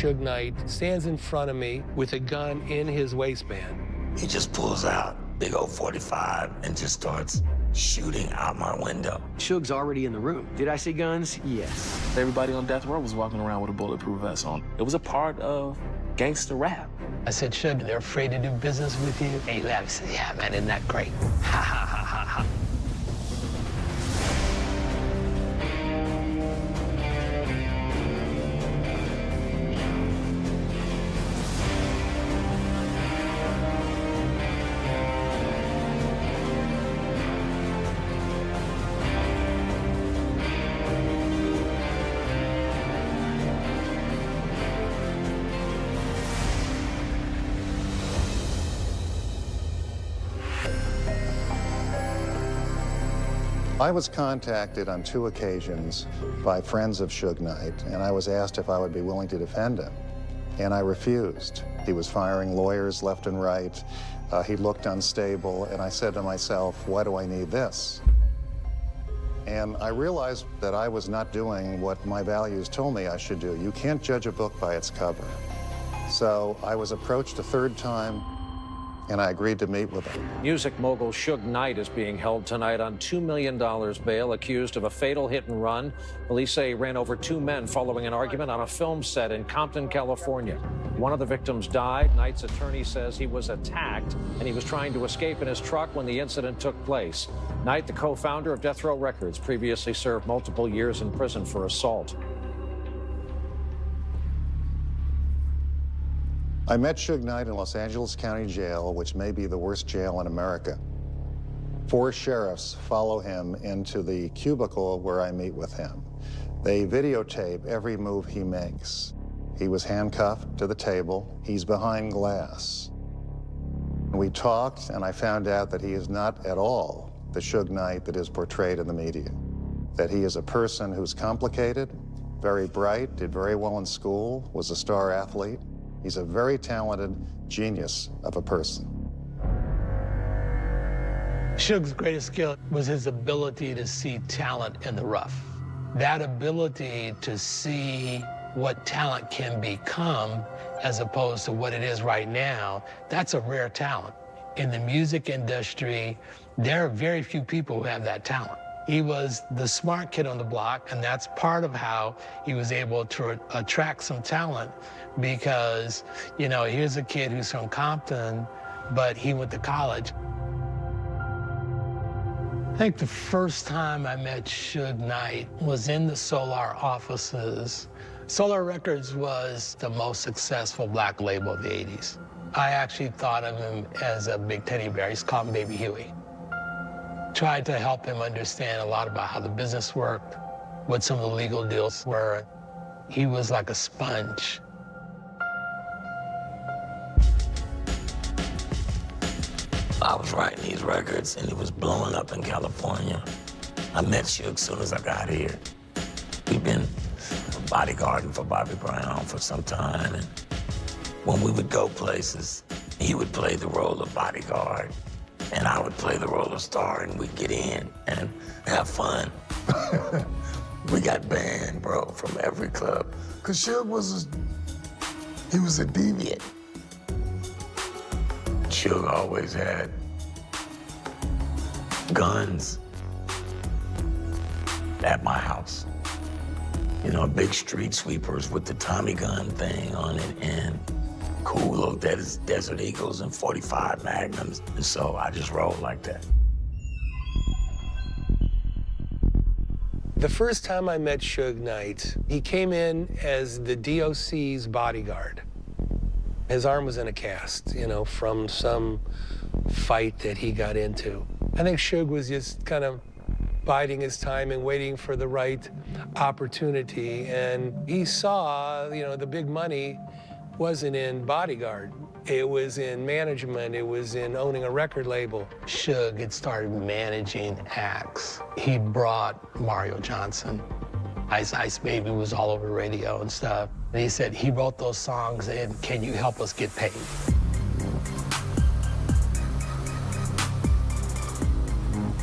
Suge Knight stands in front of me with a gun in his waistband. He just pulls out big old 45 and just starts shooting out my window. Suge's already in the room. Did I see guns? Yes. Everybody on death row was walking around with a bulletproof vest on. It was a part of gangster rap. I said, Suge, they're afraid to do business with you? And he laughed and said, yeah, man, isn't that great? Ha, ha, ha, ha, ha. I was contacted on 2 occasions by friends of Suge Knight, and I was asked if I would be willing to defend him, and I refused. He was firing lawyers left and right. He looked unstable, and I said to myself, why do I need this? And I realized that I was not doing what my values told me I should do. You can't judge a book by its cover. So I was approached a 3rd time, and I agreed to meet with him. Music mogul Suge Knight is being held tonight on $2 million bail, accused of a fatal hit and run. Police say he ran over 2 men following an argument on a film set in Compton, California. One of the victims died. Knight's attorney says he was attacked and he was trying to escape in his truck when the incident took place. Knight, the co-founder of Death Row Records, previously served multiple years in prison for assault. I met Suge Knight in Los Angeles County Jail, which may be the worst jail in America. 4 sheriffs follow him into the cubicle where I meet with him. They videotape every move he makes. He was handcuffed to the table. He's behind glass. We talked, and I found out that he is not at all the Suge Knight that is portrayed in the media. That he is a person who's complicated, very bright, did very well in school, was a star athlete. He's a very talented genius of a person. Suge's greatest skill was his ability to see talent in the rough. That ability to see what talent can become as opposed to what it is right now, that's a rare talent. In the music industry, there are very few people who have that talent. He was the smart kid on the block, and that's part of how he was able to attract some talent because, you know, here's a kid who's from Compton, but he went to college. I think the first time I met Suge Knight was in the Solar offices. Solar Records was the most successful black label of the 80s. I actually thought of him as a big teddy bear. He's called Baby Huey. Tried to help him understand a lot about how the business worked, what some of the legal deals were. He was like a sponge. I was writing these records, and it was blowing up in California. I met Suge as soon as I got here. We've been bodyguarding for Bobby Brown for some time, and when we would go places, he would play the role of bodyguard, and I would play the role of star, and we'd get in and have fun. We got banned, bro, from every club. Cause Suge was he was a deviant. Suge always had guns at my house. You know, big street sweepers with the Tommy gun thing on it, and cool little Desert Eagles and 45 Magnums. And so I just rolled like that. The first time I met Suge Knight, he came in as the DOC's bodyguard. His arm was in a cast, you know, from some fight that he got into. I think Suge was just kind of biding his time and waiting for the right opportunity. And he saw, you know, the big money wasn't in bodyguard. It was in management. It was in owning a record label. Suge had started managing acts. He brought Mario Johnson. Ice Ice Baby was all over the radio and stuff. And he said, he wrote those songs, and can you help us get paid?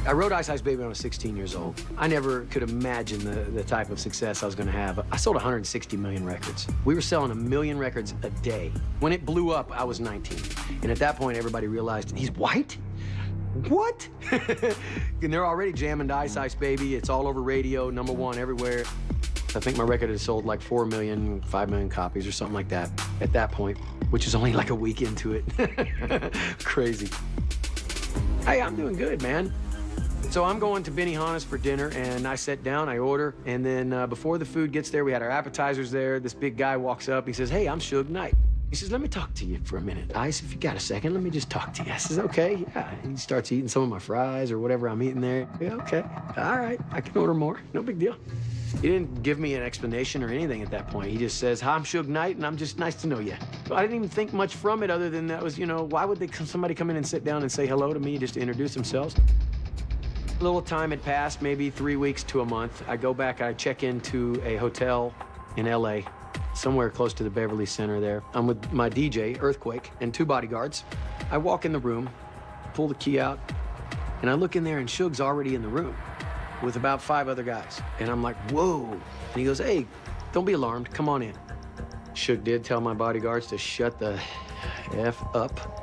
I wrote Ice Ice Baby when I was 16 years old. I never could imagine the type of success I was gonna have. I sold 160 million records. We were selling 1 million records a day. When it blew up, I was 19. And at that point, everybody realized, he's white? What? And they're already jamming to Ice Ice Baby. It's all over radio, #1 everywhere. I think my record had sold like 4 million, 5 million copies or something like that at that point, which is only like a week into it. Crazy. Hey, I'm doing good, man. So I'm going to Benihana's for dinner, and I sit down, I order, and then before the food gets there, we had our appetizers there. This big guy walks up, he says, hey, I'm Suge Knight. He says, let me talk to you for a minute. Ice, if you got a second, let me just talk to you. I says, okay, yeah. He starts eating some of my fries or whatever I'm eating there. Yeah, okay, all right, I can order more, no big deal. He didn't give me an explanation or anything at that point. He just says, hi, I'm Suge Knight, and I'm just nice to know you. So I didn't even think much from it other than that was, you know, why would somebody come in and sit down and say hello to me just to introduce themselves? A little time had passed, maybe 3 weeks to a month. I go back, I check into a hotel in LA, somewhere close to the Beverly Center there. I'm with my DJ, Earthquake, and 2 bodyguards. I walk in the room, pull the key out, and I look in there, and Suge's already in the room with about 5 other guys. And I'm like, whoa. And he goes, hey, don't be alarmed, come on in. Suge did tell my bodyguards to shut the F up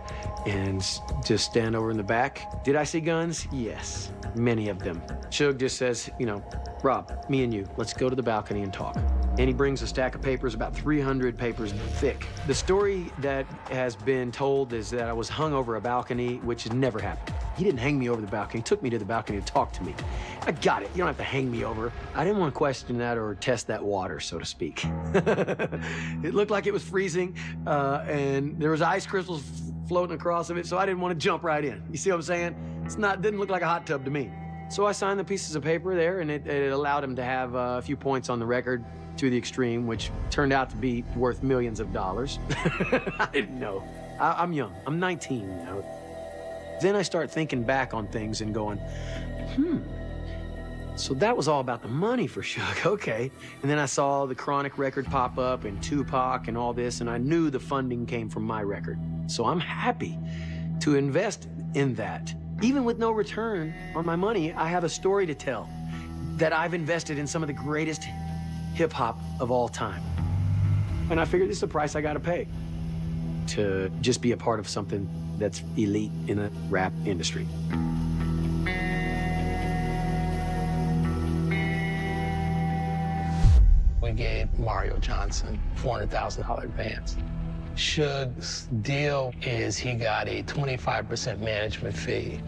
and just stand over in the back. Did I see guns? Yes, many of them. Suge just says, you know, Rob, me and you, let's go to the balcony and talk. And he brings a stack of papers, about 300 papers thick. The story that has been told is that I was hung over a balcony, which has never happened. He didn't hang me over the balcony. He took me to the balcony to talk to me. I got it. You don't have to hang me over. I didn't want to question that or test that water, so to speak. It looked like it was freezing, and there was ice crystals floating across of it, so I didn't want to jump right in. You see what I'm saying? Didn't look like a hot tub to me. So I signed the pieces of paper there, and it allowed him to have a few points on the record to the extreme, which turned out to be worth millions of dollars. I didn't know. I'm young. I'm 19 now. Then I start thinking back on things and going, so that was all about the money for Suge, okay. And then I saw the Chronic record pop up and Tupac and all this, and I knew the funding came from my record. So I'm happy to invest in that. Even with no return on my money, I have a story to tell that I've invested in some of the greatest hip-hop of all time. And I figured this is the price I gotta pay to just be a part of something that's elite in the rap industry. We gave Mario Johnson $400,000 advance. Suge's deal is he got a 25% management fee.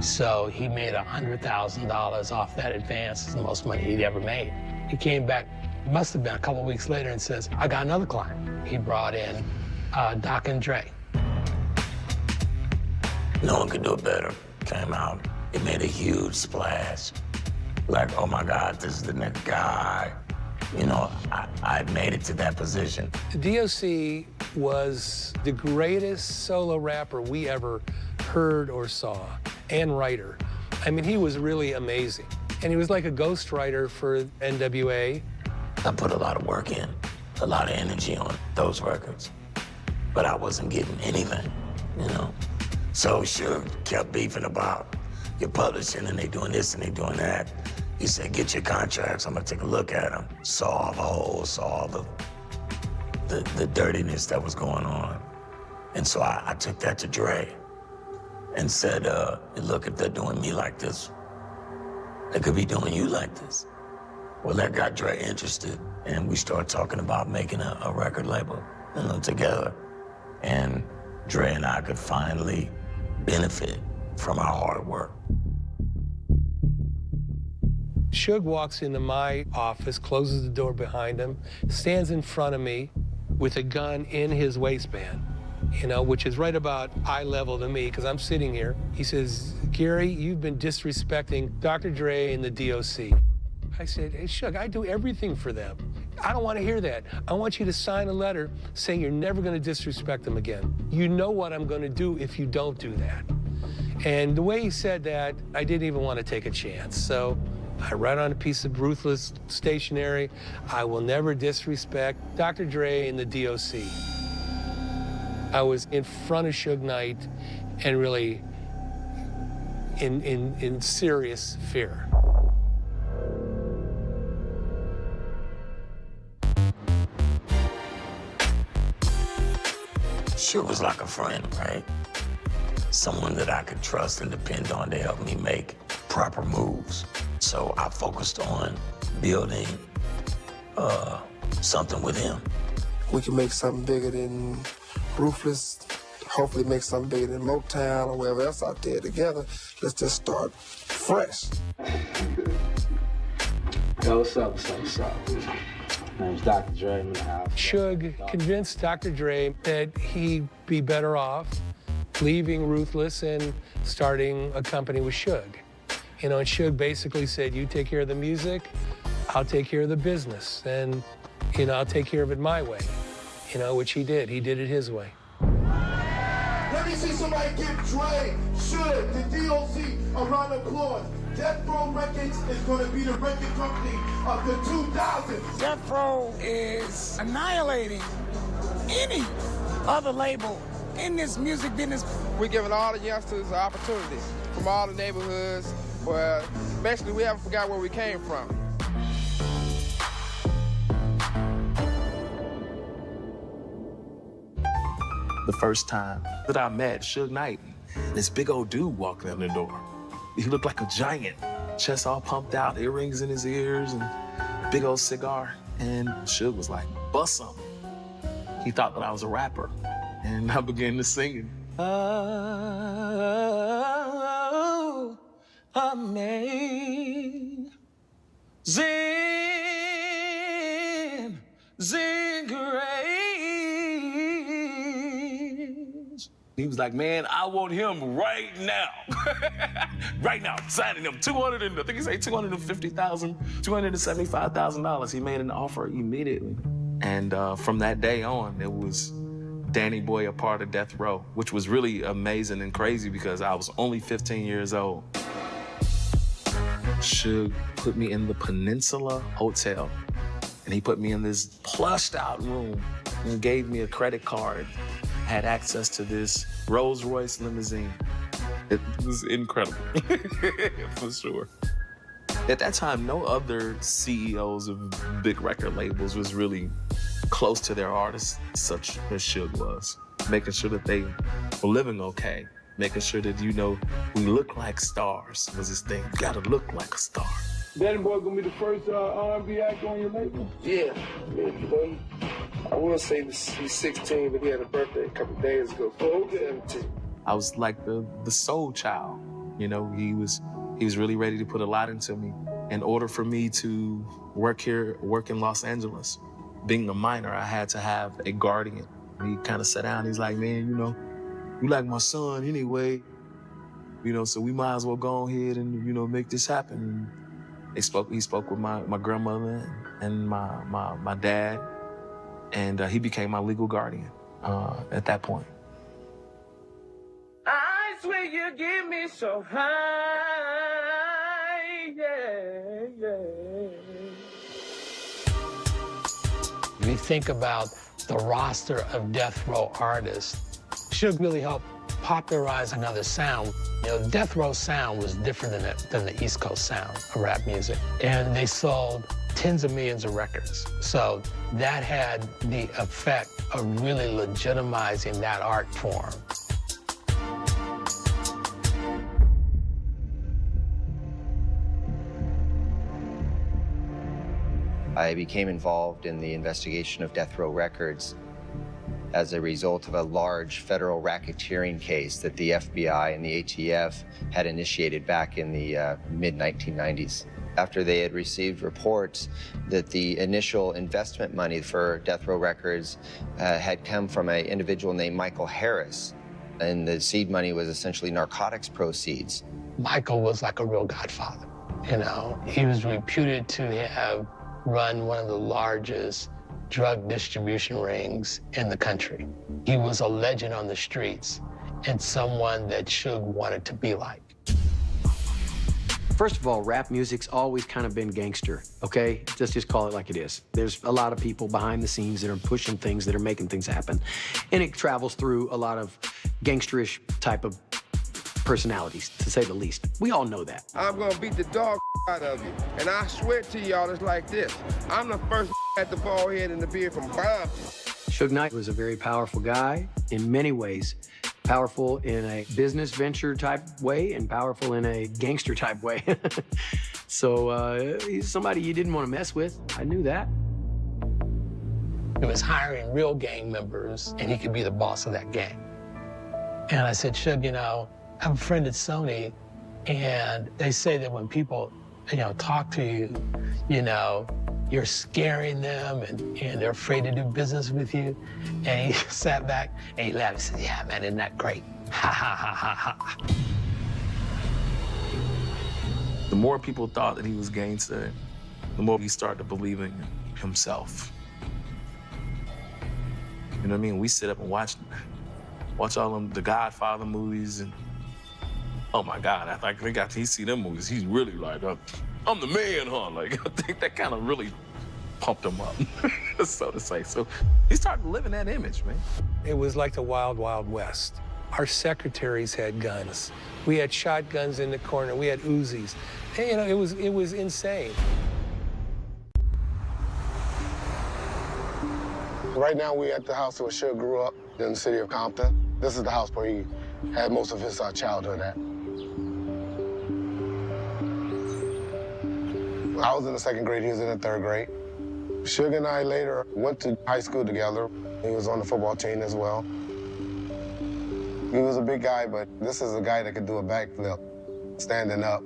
So he made $100,000 off that advance. It's the most money he'd ever made. He came back, must have been a couple weeks later, and says, I got another client. He brought in Doc and Dre. No one could do it better. Came out, it made a huge splash. Like, oh my God, this is the next guy. You know, I made it to that position. DOC was the greatest solo rapper we ever heard or saw, and writer. I mean, he was really amazing. And he was like a ghostwriter for NWA. I put a lot of work in, a lot of energy on those records, but I wasn't getting anything, you know? So Suge kept beefing about your publishing, and they doing this and they doing that. He said, get your contracts, I'm gonna take a look at them. Saw all the holes, saw all the dirtiness that was going on. And so I took that to Dre and said, look, if they're doing me like this, they could be doing you like this. Well, that got Dre interested, and we started talking about making a record label, you know, together. And Dre and I could finally benefit from our hard work. Suge walks into my office, closes the door behind him, stands in front of me with a gun in his waistband, you know, which is right about eye level to me, because I'm sitting here. He says, Gary, you've been disrespecting Dr. Dre and the DOC. I said, hey, Suge, I do everything for them. I don't want to hear that. I want you to sign a letter saying you're never going to disrespect them again. You know what I'm going to do if you don't do that. And the way he said that, I didn't even want to take a chance. So I write on a piece of ruthless stationery, I will never disrespect Dr. Dre and the DOC. I was in front of Suge Knight and really in serious fear. Suge was like a friend, right? Someone that I could trust and depend on to help me make proper moves. So I focused on building something with him. We can make something bigger than Ruthless, hopefully make something bigger than Motown or wherever else out there together. Let's just start fresh. Yo, what's up? My name's Dr. Dre. I'm in the house. Suge convinced Dr. Dre that he'd be better off leaving Ruthless and starting a company with Suge. You know, and Suge basically said, you take care of the music, I'll take care of the business, and, you know, I'll take care of it my way, you know, which he did. He did it his way. Let me see somebody give Dre, Suge, the DOC a round of applause. Death Row Records is going to be the record company of the 2000s. Death Row is annihilating any other label in this music business. We're giving all the youngsters an opportunity from all the neighborhoods where basically we haven't forgot where we came from. The first time that I met Suge Knight, this big old dude walked in the door. He looked like a giant, chest all pumped out, earrings in his ears, and big old cigar. And Suge was like, bust something. He thought that I was a rapper. And I began to sing it. Oh, amazing grace. He was like, man, I want him right now. Right now, signing him $275,000. He made an offer immediately. And from that day on, it was Danny Boy a part of Death Row, which was really amazing and crazy because I was only 15 years old. Suge put me in the Peninsula Hotel, and he put me in this plushed out room and gave me a credit card. Had access to this Rolls Royce limousine. It was incredible, for sure. At that time, no other CEOs of big record labels was really close to their artists, such as Suge was. Making sure that they were living okay. Making sure that, you know, we look like stars was his thing. You gotta look like a star. Danny Boy gonna be the first R&B act on your label? Yeah, boy. I will say he's 16, but he had a birthday a couple days ago. Oh, okay. I was like the soul child. You know, he was really ready to put a lot into me. In order for me to work in Los Angeles, being a minor, I had to have a guardian. He kind of sat down, he's like, man, you know, you like my son anyway, you know, so we might as well go ahead and, you know, make this happen. He spoke with my grandmother and my dad, and he became my legal guardian at that point. I swear you give me so high, yeah, yeah. If you think about the roster of Death Row artists, Suge really helped popularize another sound. You know, Death Row sound was different than the East Coast sound of rap music. And they sold tens of millions of records. So that had the effect of really legitimizing that art form. I became involved in the investigation of Death Row Records as a result of a large federal racketeering case that the FBI and the ATF had initiated back in the mid-1990s. After they had received reports that the initial investment money for Death Row Records had come from an individual named Michael Harris, and the seed money was essentially narcotics proceeds. Michael was like a real godfather, you know. He was reputed to have run one of the largest drug distribution rings in the country. He was a legend on the streets and someone that Suge wanted to be like. First of all, rap music's always kind of been gangster, okay? Let's just call it like it is. There's a lot of people behind the scenes that are pushing things, that are making things happen. And it travels through a lot of gangsterish type of personalities, to say the least. We all know that. I'm gonna beat the dog out of you. And I swear to y'all, it's like this. I'm the first at the ball head and the beard from Bob. Suge Knight was a very powerful guy in many ways. Powerful in a business venture type way and powerful in a gangster type way. So he's somebody you didn't want to mess with. I knew that. He was hiring real gang members, and he could be the boss of that gang. And I said, Suge, you know, I have a friend at Sony, and they say that when people, you know, talk to you, you know, you're scaring them, and they're afraid to do business with you. And he sat back, and he laughed and said, yeah, man, isn't that great? Ha, ha, ha, ha, ha. The more people thought that he was gangster, the more he started believing in himself. You know what I mean? We sit up and watch all them, the Godfather movies, and oh my God, I think after he see them movies, he's really like, I'm the man, huh? Like, I think that kind of really pumped him up, so to say. So he started living that image, man. It was like the Wild, Wild West. Our secretaries had guns. We had shotguns in the corner. We had Uzis. And, you know, it was insane. Right now, we're at the house where Suge grew up in the city of Compton. This is the house where he had most of his childhood at. I was in the 2nd grade, he was in the 3rd grade. Suge and I later went to high school together. He was on the football team as well. He was a big guy, but this is a guy that could do a backflip, standing up.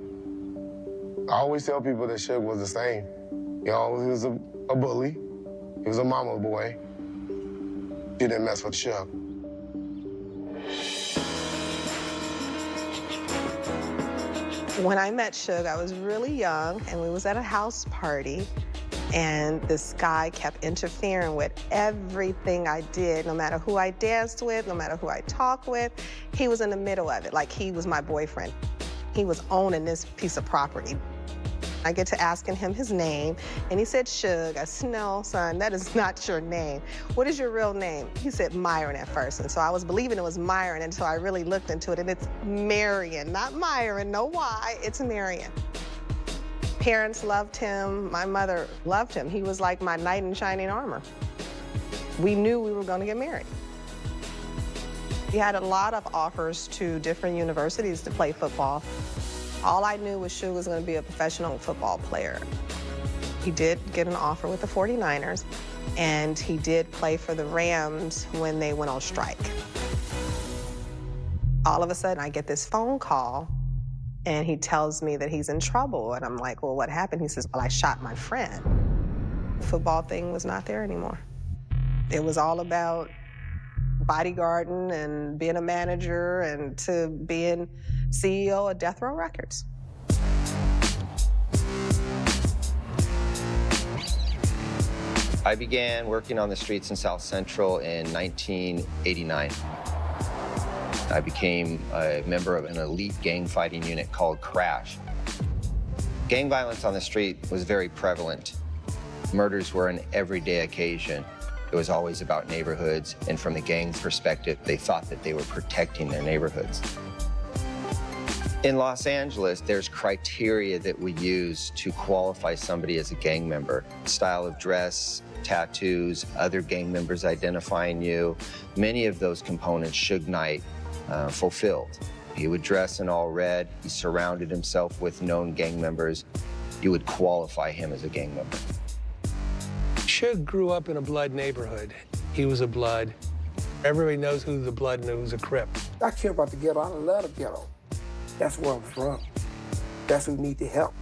I always tell people that Suge was the same. You know, he was a bully. He was a mama boy. She didn't mess with Suge. When I met Suge, I was really young, and we was at a house party, and this guy kept interfering with everything I did, no matter who I danced with, no matter who I talked with. He was in the middle of it, like he was my boyfriend. He was owning this piece of property. I get to asking him his name, and he said, Suge. I said, no, son, that is not your name. What is your real name? He said Myron at first, and so I was believing it was Myron until I really looked into it, and it's Marion, not Myron, no Y, it's Marion. Parents loved him. My mother loved him. He was like my knight in shining armor. We knew we were going to get married. He had a lot of offers to different universities to play football. All I knew was Suge was going to be a professional football player. He did get an offer with the 49ers, and he did play for the Rams when they went on strike. All of a sudden, I get this phone call, and he tells me that he's in trouble, and I'm like, well, what happened? He says, well, I shot my friend. The football thing was not there anymore. It was all about bodyguarding and being a manager and to being CEO of Death Row Records. I began working on the streets in South Central in 1989. I became a member of an elite gang fighting unit called Crash. Gang violence on the street was very prevalent. Murders were an everyday occasion. It was always about neighborhoods, and from the gang's perspective, they thought that they were protecting their neighborhoods. In Los Angeles, there's criteria that we use to qualify somebody as a gang member. Style of dress, tattoos, other gang members identifying you. Many of those components Suge Knight fulfilled. He would dress in all red. He surrounded himself with known gang members. You would qualify him as a gang member. Suge grew up in a Blood neighborhood. He was a Blood. Everybody knows who's a Blood and who's a Crip. I care about the ghetto. I love the ghetto. That's where I'm from. That's who need the help.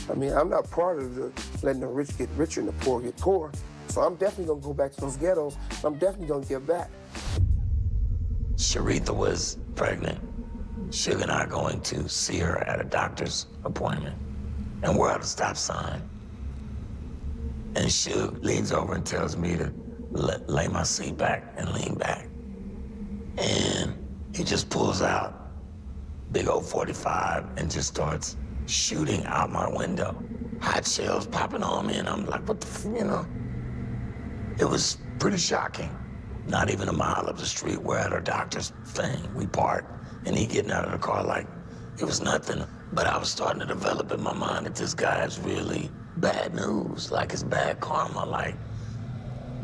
I mean, I'm not part of the letting the rich get richer and the poor get poor. So I'm definitely gonna go back to those ghettos. I'm definitely gonna give back. Sharitha was pregnant. Suge and I are going to see her at a doctor's appointment, and we're at a stop sign. And Suge leans over and tells me to lay my seat back and lean back. And he just pulls out big old 45 and just starts shooting out my window. Hot shells popping on me, and I'm like, what the you know? It was pretty shocking. Not even a mile up the street, we're at our doctor's thing. We park, and he getting out of the car like it was nothing. But I was starting to develop in my mind that this guy is really bad news, like it's bad karma, like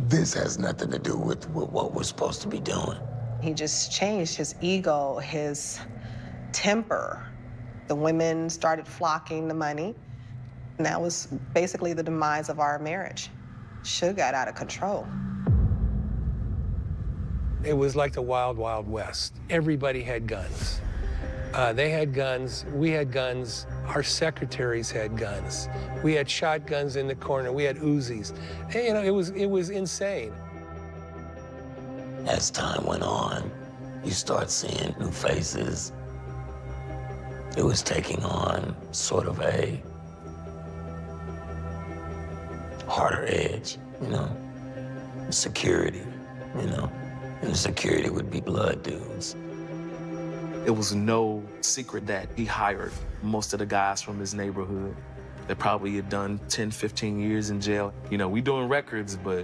this has nothing to do with what we're supposed to be doing. He just changed his ego, his temper. The women started flocking the money, and that was basically the demise of our marriage. Suge got out of control. It was like the Wild, Wild West. Everybody had guns. They had guns, we had guns, our secretaries had guns. We had shotguns in the corner, we had Uzis. And, you know, it was insane. As time went on, you start seeing new faces. It was taking on sort of a harder edge, you know, security, you know, and the security would be blood dudes. It was no secret that he hired most of the guys from his neighborhood that probably had done 10, 15 years in jail. You know, we doing records, but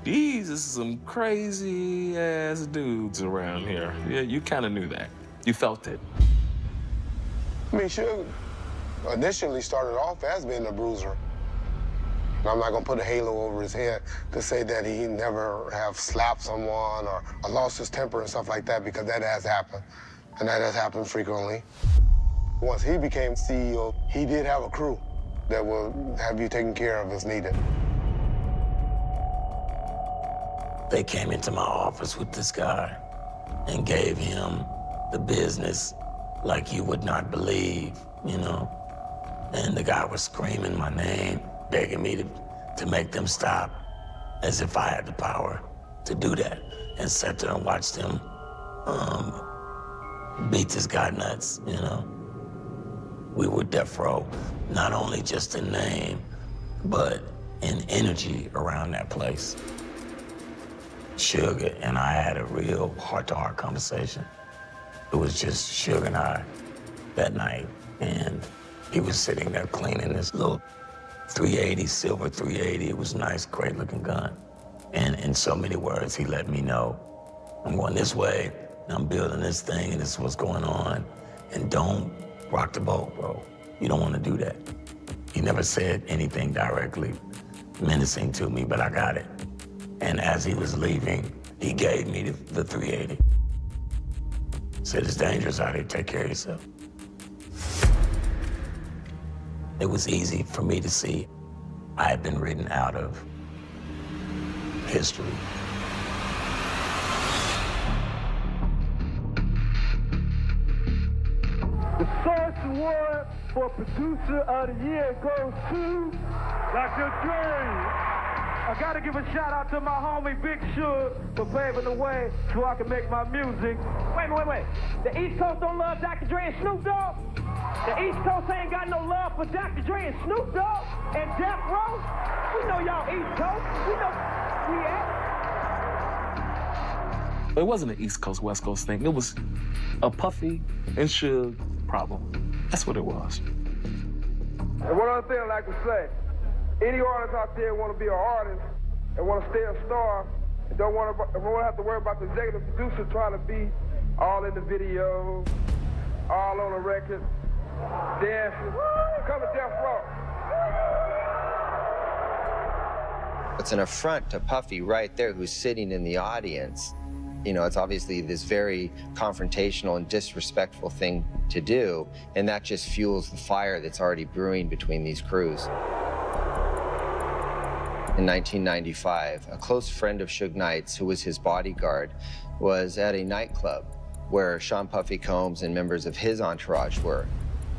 these is some crazy ass dudes around here. Yeah, you kind of knew that. You felt it. I mean, Suge initially started off as being a bruiser. And I'm not gonna put a halo over his head to say that he never have slapped someone or lost his temper and stuff like that, because that has happened. And that has happened frequently. Once he became CEO, he did have a crew that will have you taken care of as needed. They came into my office with this guy and gave him the business like you would not believe, you know? And the guy was screaming my name, begging me to make them stop, as if I had the power to do that. And sat there and watched him beat this guy nuts, you know? We were death row, not only just in name, but in energy around that place. Suge and I had a real heart-to-heart conversation. It was just Suge and I that night, and he was sitting there cleaning this little 380, silver 380. It was a nice, great-looking gun. And in so many words, he let me know, I'm going this way, and I'm building this thing, and this is what's going on. And don't rock the boat, bro. You don't want to do that. He never said anything directly menacing to me, but I got it. And as he was leaving, he gave me the 380. Said, it's dangerous out here, take care of yourself. It was easy for me to see I had been written out of history. The Source Award for Producer of the Year goes to Dr. Dre. I gotta give a shout out to my homie Big Suge for paving the way so I can make my music. Wait. The East Coast don't love Dr. Dre and Snoop Dogg? The East Coast ain't got no love for Dr. Dre and Snoop Dogg and Death Row? We know y'all East Coast. We know we at. It wasn't an East Coast, West Coast thing. It was a Puffy and Suge problem. That's what it was. And one other thing I'd like to say, any artist out there want to be an artist and want to stay a star and don't want to have to worry about the executive producer trying to be all in the video, all on the record, dancing, come to Death Row. It's an affront to Puffy right there, who's sitting in the audience. You know, it's obviously this very confrontational and disrespectful thing to do, and that just fuels the fire that's already brewing between these crews. In 1995, a close friend of Suge Knight's, who was his bodyguard, was at a nightclub where Sean Puffy Combs and members of his entourage were.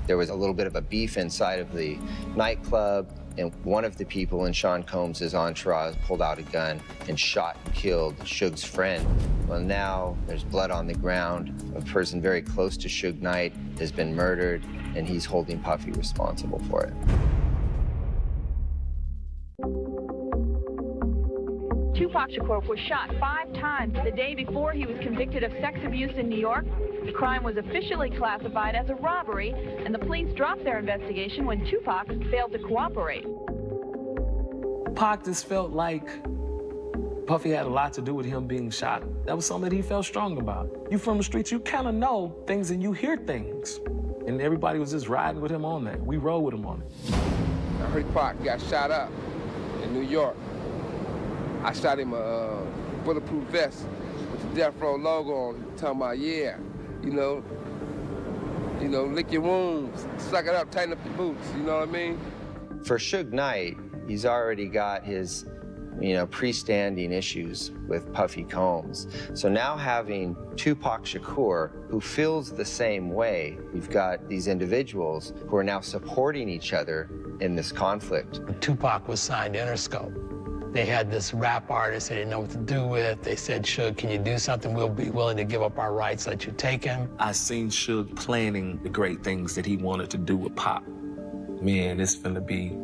There was a little bit of a beef inside of the nightclub, and one of the people in Sean Combs' entourage pulled out a gun and shot and killed Suge's friend. Well, now there's blood on the ground. A person very close to Suge Knight has been murdered, and he's holding Puffy responsible for it. Tupac Shakur was shot 5 times the day before he was convicted of sex abuse in New York. The crime was officially classified as a robbery, and the police dropped their investigation when Tupac failed to cooperate. Pac just felt like Puffy had a lot to do with him being shot. That was something that he felt strong about. You from the streets, you kind of know things and you hear things. And everybody was just riding with him on that. We rode with him on it. I heard Pac got shot up in New York. I shot him a bulletproof vest with the Death Row logo on it, talking about, yeah, you know, lick your wounds, suck it up, tighten up your boots, you know what I mean? For Suge Knight, he's already got his, pre-standing issues with Puffy Combs. So now having Tupac Shakur, who feels the same way, you've got these individuals who are now supporting each other in this conflict. Tupac was signed to Interscope. They had this rap artist they didn't know what to do with. They said, Suge, can you do something? We'll be willing to give up our rights, let you take him. I seen Suge planning the great things that he wanted to do with Pop. Man, it's finna be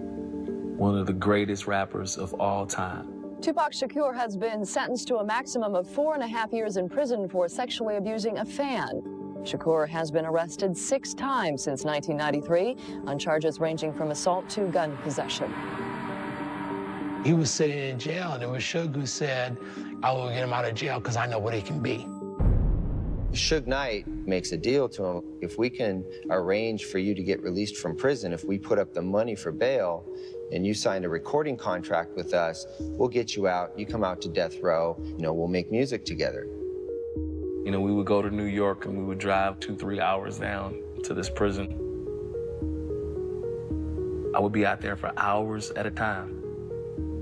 one of the greatest rappers of all time. Tupac Shakur has been sentenced to a maximum of 4.5 years in prison for sexually abusing a fan. Shakur has been arrested 6 times since 1993 on charges ranging from assault to gun possession. He was sitting in jail, and it was Suge who said, I will get him out of jail because I know what he can be. Suge Knight makes a deal to him. If we can arrange for you to get released from prison, if we put up the money for bail and you sign a recording contract with us, we'll get you out. You come out to death row, we'll make music together. We would go to New York and we would drive 2-3 hours down to this prison. I would be out there for hours at a time,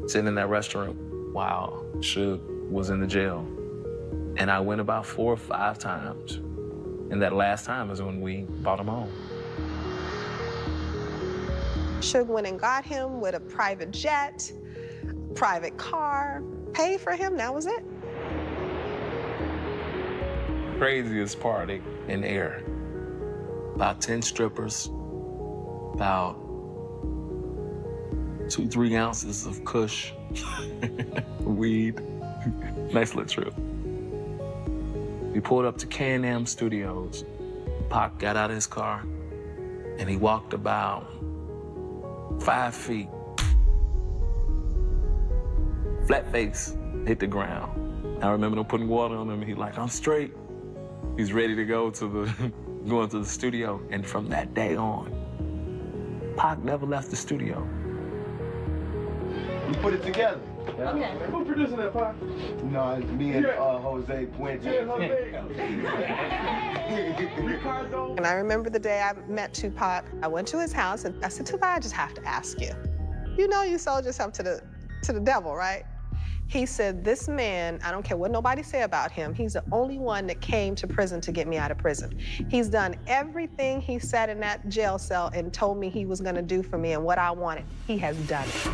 sitting in that restaurant while Suge was in the jail. And I went about 4 or 5 times. And that last time is when we brought him home. Suge went and got him with a private jet, private car, paid for him, that was it. Craziest party in air. About 10 strippers, about 2-3 ounces of kush, weed. Nice little trip. We pulled up to K&M Studios. Pac got out of his car, and he walked about 5 feet. Flat face, hit the ground. I remember them putting water on him, and he's like, I'm straight. He's ready to go going to the studio. And from that day on, Pac never left the studio. We put it together. Okay. Who producing that, Pac? No, it's me and Jose Puente. And I remember the day I met Tupac. I went to his house and I said, Tupac, I just have to ask you. You know you sold yourself to the devil, right? He said, this man, I don't care what nobody say about him, he's the only one that came to prison to get me out of prison. He's done everything he said in that jail cell and told me he was gonna do for me and what I wanted. He has done it.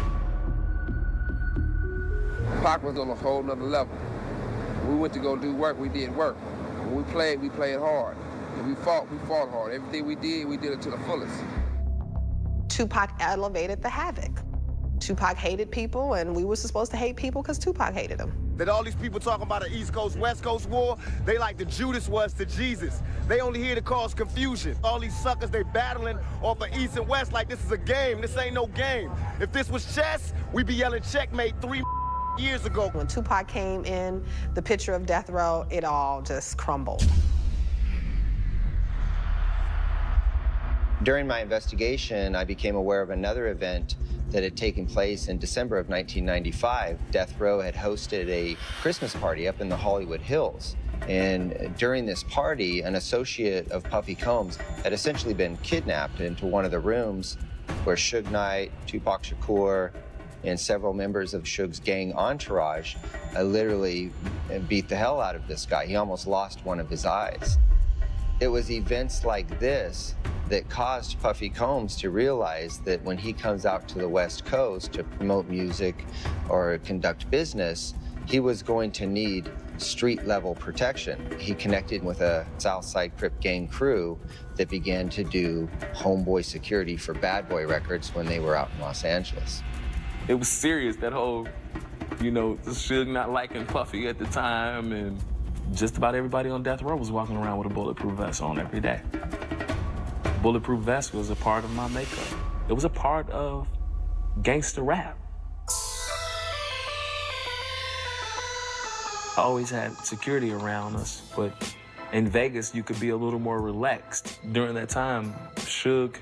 Pac was on a whole nother level. When we went to go do work, we did work. When we played hard. When we fought hard. Everything we did it to the fullest. Tupac elevated the havoc. Tupac hated people, and we were supposed to hate people because Tupac hated them. That all these people talking about an East Coast, West Coast war, they like the Judas was to Jesus. They only here to cause confusion. All these suckers, they battling off of East and West like this is a game. This ain't no game. If this was chess, we'd be yelling checkmate 3 years ago. When Tupac came in, the picture of death row, it all just crumbled. During my investigation, I became aware of another event that had taken place in December of 1995. Death Row had hosted a Christmas party up in the Hollywood Hills. And during this party, an associate of Puffy Combs had essentially been kidnapped into one of the rooms where Suge Knight, Tupac Shakur, and several members of Suge's gang entourage literally beat the hell out of this guy. He almost lost one of his eyes. It was events like this that caused Puffy Combs to realize that when he comes out to the West Coast to promote music or conduct business, he was going to need street-level protection. He connected with a Southside Crip gang crew that began to do homeboy security for Bad Boy Records when they were out in Los Angeles. It was serious, that whole, the Suge not liking Puffy at the time, and just about everybody on death row was walking around with a bulletproof vest on every day. Bulletproof vest was a part of my makeup. It was a part of gangster rap. always had security around us, but in Vegas, you could be a little more relaxed. During that time, Suge,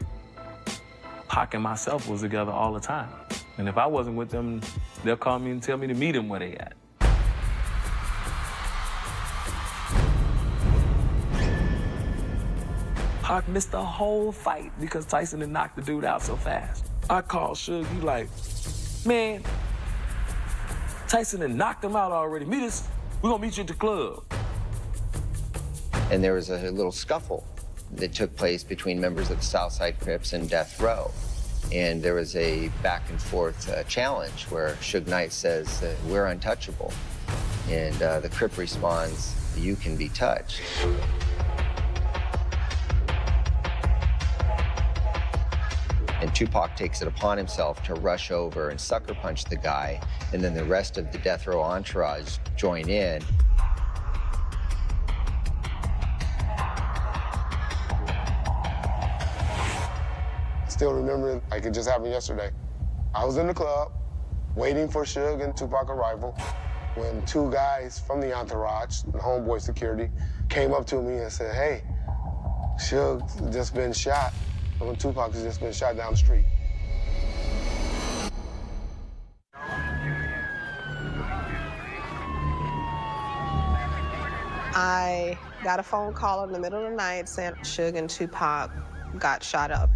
Pac, and myself was together all the time. And if I wasn't with them, they'll call me and tell me to meet them where they at. Pac missed the whole fight because Tyson had knocked the dude out so fast. I called Suge, he like, man, Tyson had knocked him out already. Meet us, we're gonna meet you at the club. And there was a little scuffle that took place between members of the Southside Crips and Death Row. And there was a back and forth challenge where Suge Knight says, we're untouchable. And the Crip responds, you can be touched. And Tupac takes it upon himself to rush over and sucker punch the guy, and then the rest of the Death Row entourage join in. Still remember like it just happened yesterday. I was in the club waiting for Suge and Tupac arrival when two guys from the entourage, the homeboy security, came up to me and said, hey, Suge's just been shot. And when Tupac has just been shot down the street. I got a phone call in the middle of the night saying Suge and Tupac got shot up.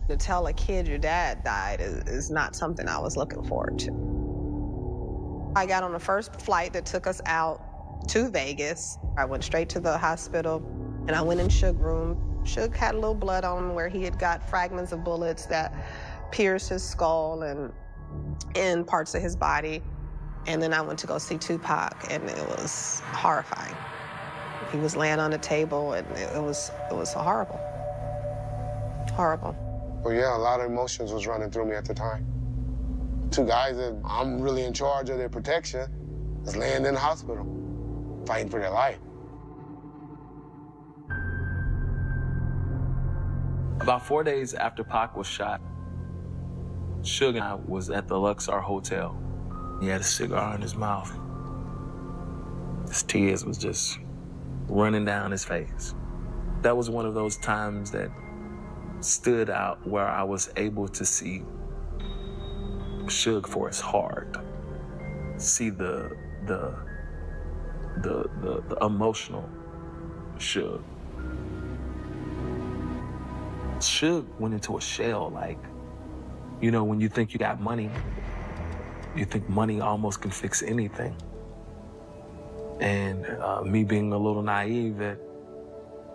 To tell a kid your dad died is not something I was looking forward to. I got on the first flight that took us out to Vegas. I went straight to the hospital, and I went in Suge's room. Suge had a little blood on him where he had got fragments of bullets that pierced his skull and in parts of his body. And then I went to go see Tupac, and it was horrifying. He was laying on the table, and it was horrible. Horrible. Well, yeah, a lot of emotions was running through me at the time. Two guys that I'm really in charge of their protection is laying in the hospital, fighting for their life. About 4 days after Pac was shot, Suge and I was at the Luxor Hotel. He had a cigar in his mouth. His tears was just running down his face. That was one of those times that stood out where I was able to see Suge for his heart, see the emotional Suge. Suge went into a shell, like, you know, when you think you got money, you think money almost can fix anything. And me being a little naive that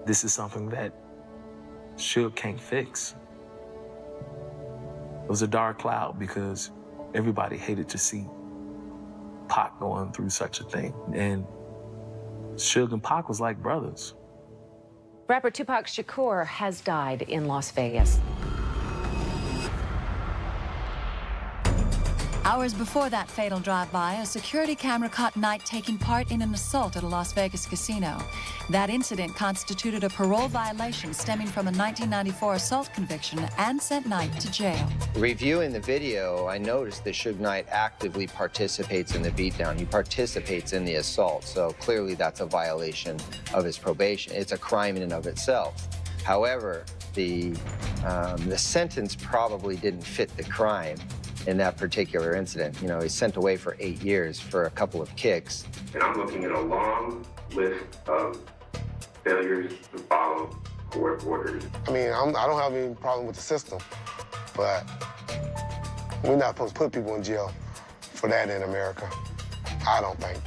this is something that Suge can't fix. It was a dark cloud because everybody hated to see Pac going through such a thing. And Suge and Pac was like brothers. Rapper Tupac Shakur has died in Las Vegas. Hours before that fatal drive-by, a security camera caught Knight taking part in an assault at a Las Vegas casino. That incident constituted a parole violation stemming from a 1994 assault conviction and sent Knight to jail. Reviewing the video, I noticed that Suge Knight actively participates in the beatdown. He participates in the assault, so clearly that's a violation of his probation. It's a crime in and of itself. However, the sentence probably didn't fit the crime in that particular incident. You know, he's sent away for 8 years for a couple of kicks. And I'm looking at a long list of failures to follow court orders. I mean, I don't have any problem with the system, but we're not supposed to put people in jail for that in America. I don't think.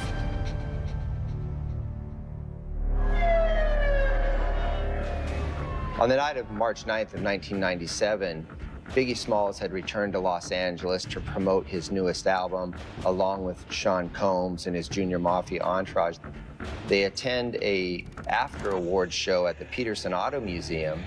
On the night of March 9th of 1997, Biggie Smalls had returned to Los Angeles to promote his newest album, along with Sean Combs and his Junior Mafia entourage. They attend a after-awards show at the Peterson Auto Museum,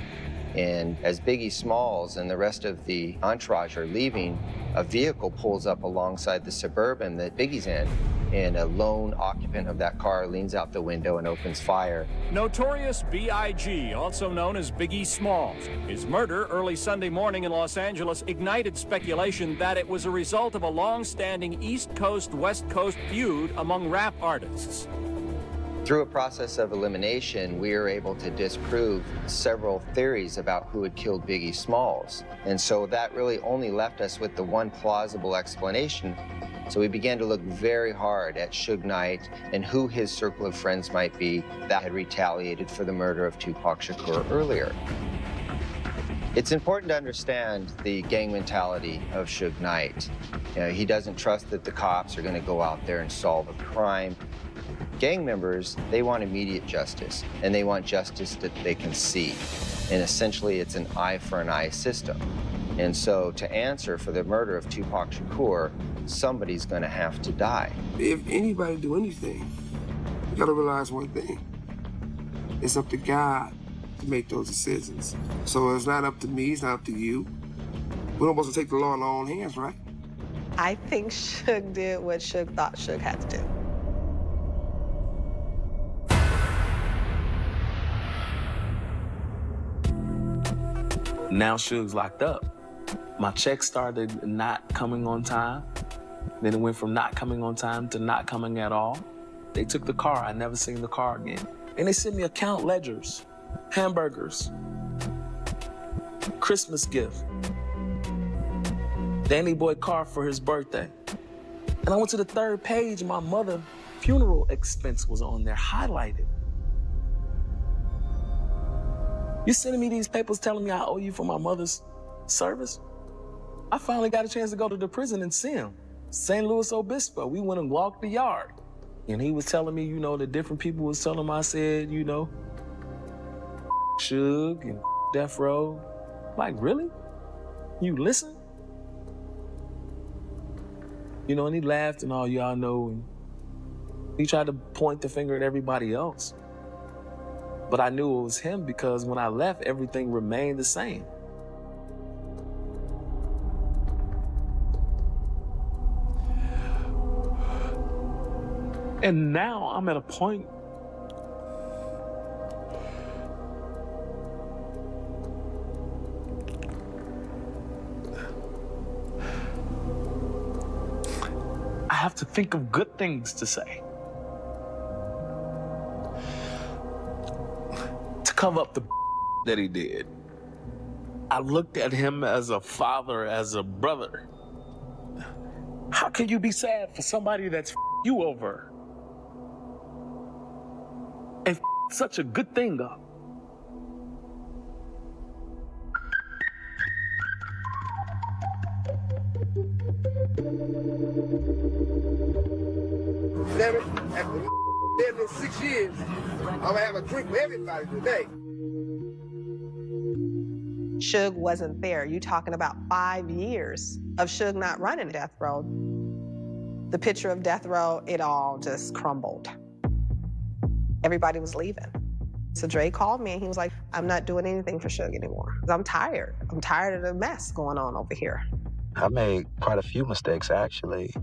and as Biggie Smalls and the rest of the entourage are leaving, a vehicle pulls up alongside the Suburban that Biggie's in. and a lone occupant of that car leans out the window and opens fire. Notorious B.I.G., also known as Biggie Smalls. His murder early Sunday morning in Los Angeles ignited speculation that it was a result of a long-standing East Coast-West Coast feud among rap artists. Through a process of elimination, we were able to disprove several theories about who had killed Biggie Smalls. And so that really only left us with the one plausible explanation. So we began to look very hard at Suge Knight and who his circle of friends might be that had retaliated for the murder of Tupac Shakur earlier. It's important to understand the gang mentality of Suge Knight. He doesn't trust that the cops are going to go out there and solve a crime. Gang members, they want immediate justice, and they want justice that they can see. And essentially, it's an eye for an eye system. And so to answer for the murder of Tupac Shakur, somebody's going to have to die. If anybody do anything, you got to realize one thing. It's up to God to make those decisions. So it's not up to me, it's not up to you. We're not supposed to take the law in our own hands, right? I think Suge did what Suge thought Suge had to do. Now Suge's locked up. My check started not coming on time. Then it went from not coming on time to not coming at all. They took the car. I never seen the car again. And they sent me account ledgers, hamburgers, Christmas gift, Danny Boy car for his birthday. And I went to the third page, and my mother's funeral expense was on there, highlighted. You sending me these papers telling me I owe you for my mother's service? I finally got a chance to go to the prison and see him. St. Louis Obispo. We went and walked the yard. And he was telling me, the different people was telling him I said, Suge and Death Row. Like, really? You listen? And he laughed and all y'all know. And he tried to point the finger at everybody else. But I knew it was him because when I left, everything remained the same. And now I'm at a point I have to think of good things to say. To cover up the that he did. I looked at him as a father, as a brother. How can you be sad for somebody that's you over? And such a good thing up. After lived in 6 years, I'm gonna have a drink with everybody today. Suge wasn't there. You talking about 5 years of Suge not running Death Row. The picture of Death Row, it all just crumbled. Everybody was leaving. So Dre called me and he was like, I'm not doing anything for Suge anymore. I'm tired. I'm tired of the mess going on over here. I made quite a few mistakes, actually,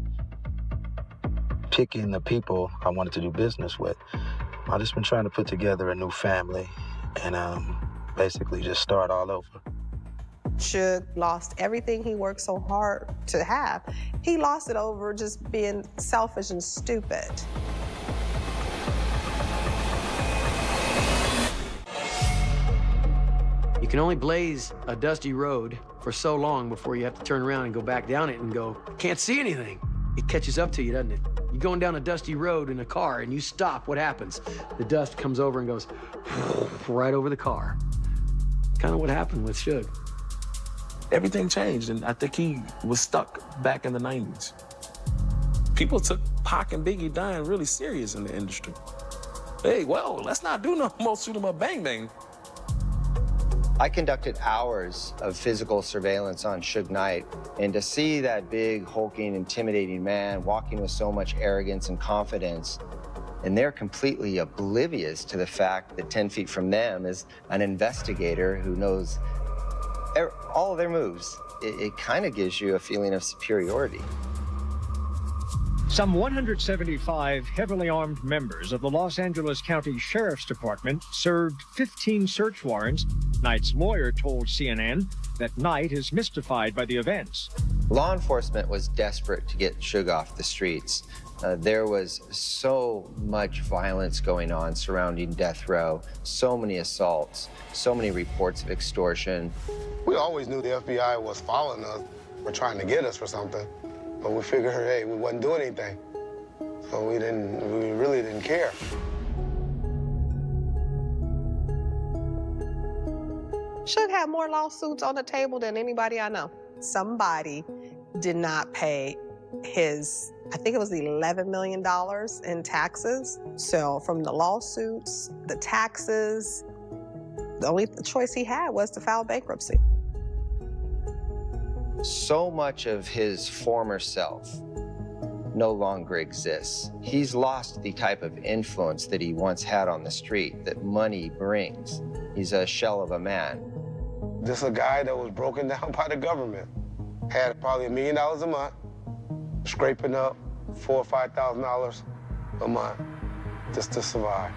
picking the people I wanted to do business with. I've just been trying to put together a new family and basically just start all over. Suge lost everything he worked so hard to have. He lost it over just being selfish and stupid. You can only blaze a dusty road for so long before you have to turn around and go back down it and go, can't see anything. It catches up to you, doesn't it? You're going down a dusty road in a car and you stop, what happens? The dust comes over and goes right over the car. Kind of what happened with Suge. Everything changed, and I think he was stuck back in the 90s. People took Pac and Biggie dying really serious in the industry. Hey, well, let's not do no more shoot 'em up bang bang. I conducted hours of physical surveillance on Suge Knight, and to see that big, hulking, intimidating man walking with so much arrogance and confidence, and they're completely oblivious to the fact that 10 feet from them is an investigator who knows all of their moves. It kind of gives you a feeling of superiority. Some 175 heavily armed members of the Los Angeles County Sheriff's Department served 15 search warrants. Knight's lawyer told CNN that Knight is mystified by the events. Law enforcement was desperate to get Suge off the streets. There was so much violence going on surrounding death row, so many assaults, so many reports of extortion. We always knew the FBI was following us or trying to get us for something. But we figured, hey, we wasn't doing anything. So we really didn't care. Suge had more lawsuits on the table than anybody I know. Somebody did not pay his, I think it was $11 million in taxes. So from the lawsuits, the taxes, the only choice he had was to file bankruptcy. So much of his former self no longer exists. He's lost the type of influence that he once had on the street, that money brings. He's a shell of a man. This is a guy that was broken down by the government. Had probably $1 million a month, scraping up $4,000 or $5,000 a month just to survive.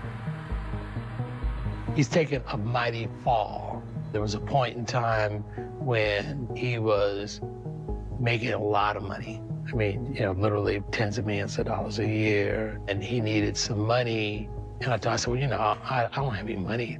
He's taken a mighty fall. There was a point in time when he was making a lot of money. I mean, you know, literally tens of millions of dollars a year, and he needed some money. And I told him, I said, well, you know, I don't have any money.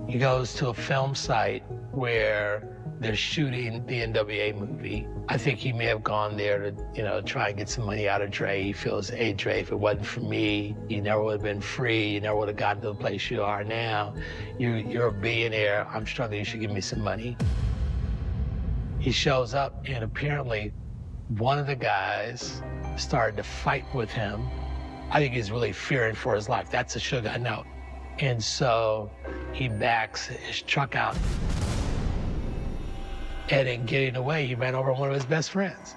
He goes to a film site where they're shooting the NWA movie. I think he may have gone there to, you know, try and get some money out of Dre. He feels, hey, Dre, if it wasn't for me, you never would have been free. You never would have gotten to the place you are now. You're a billionaire. I'm struggling. You should give me some money. He shows up, and apparently one of the guys started to fight with him. I think he's really fearing for his life. That's a Suge I know. And so he backs his truck out. And in getting away, he ran over one of his best friends.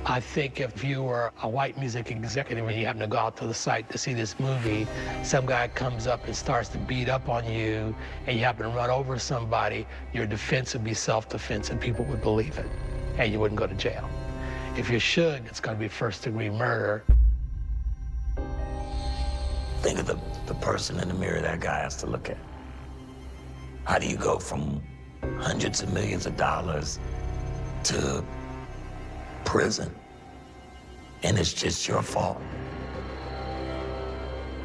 I think if you were a white music executive and you happen to go out to the site to see this movie, some guy comes up and starts to beat up on you, and you happen to run over somebody, your defense would be self-defense, and people would believe it, and you wouldn't go to jail. If you're Suge, it's going to be first-degree murder. Think of the person in the mirror that guy has to look at. How do you go from hundreds of millions of dollars to prison? And it's just your fault.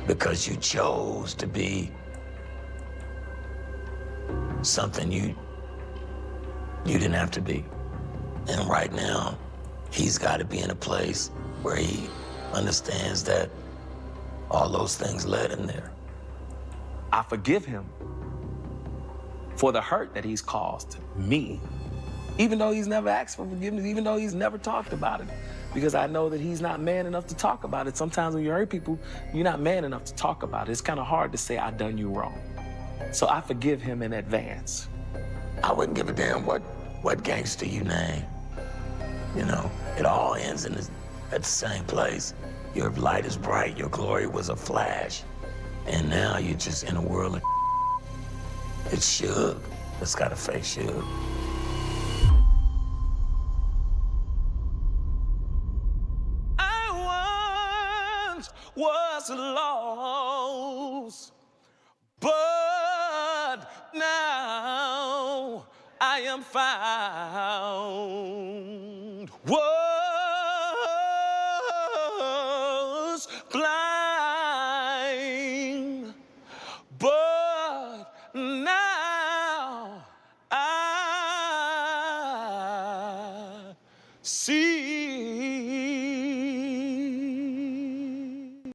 Because you chose to be something you didn't have to be. And right now, he's got to be in a place where he understands that all those things led him there. I forgive him for the hurt that he's caused me, even though he's never asked for forgiveness, even though he's never talked about it, because I know that he's not man enough to talk about it. Sometimes when you hurt people, you're not man enough to talk about it. It's kind of hard to say, I done you wrong. So I forgive him in advance. I wouldn't give a damn what gangster you name. You know, it all ends at the same place. Your light is bright, your glory was a flash. And now you're just in a world of it's Suge that's got to face Suge. I once was lost, but now I am found.